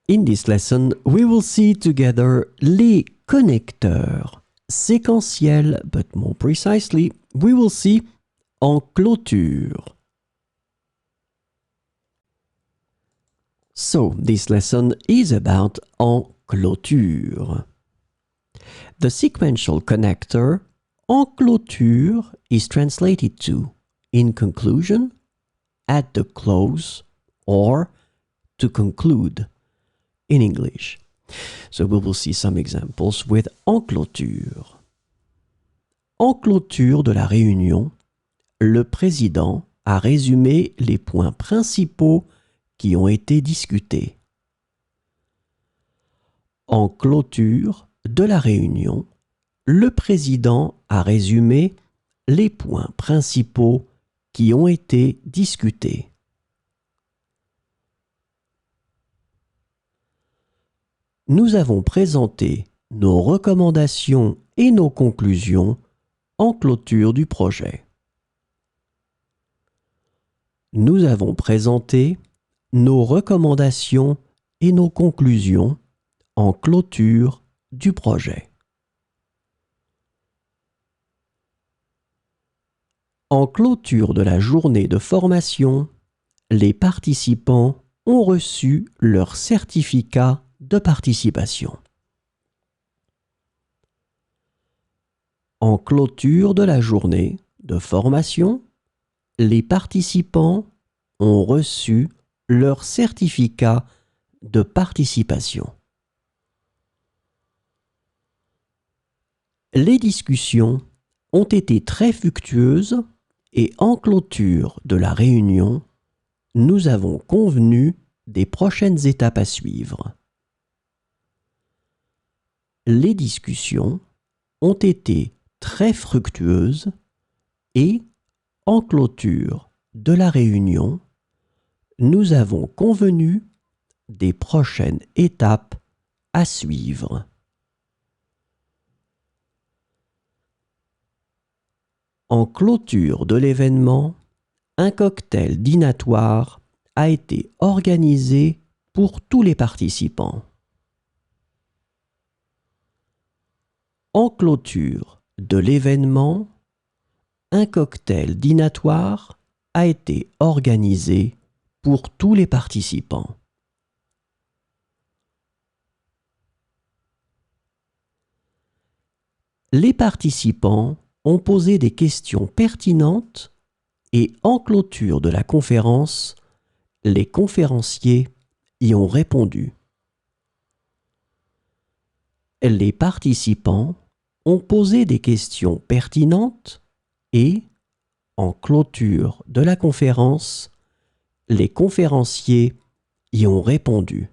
In this lesson, we will see together les connecteurs séquentiels, but more precisely, we will see en clôture. So, this lesson is about en clôture. The sequential connector en clôture is translated to in conclusion, at the close, or to conclude in English. So we will see some examples with en clôture. En clôture de la réunion, le président a résumé les points principaux qui ont été discutés. En clôture de la réunion, le président a résumé les points principaux qui ont été discutés. Nous avons présenté nos recommandations et nos conclusions en clôture du projet. Nous avons présenté nos recommandations et nos conclusions en clôture du projet. En clôture de la journée de formation, les participants ont reçu leur certificat de participation. En clôture de la journée de formation, les participants ont reçu leur certificat de participation. Les discussions ont été très fructueuses et en clôture de la réunion, nous avons convenu des prochaines étapes à suivre. Les discussions ont été très fructueuses et, en clôture de la réunion, nous avons convenu des prochaines étapes à suivre. En clôture de l'événement, un cocktail dînatoire a été organisé pour tous les participants. En clôture de l'événement, un cocktail dînatoire a été organisé pour tous les participants. Les participants ont posé des questions pertinentes et en clôture de la conférence, les conférenciers y ont répondu. Les participants ont posé des questions pertinentes et, en clôture de la conférence, les conférenciers y ont répondu.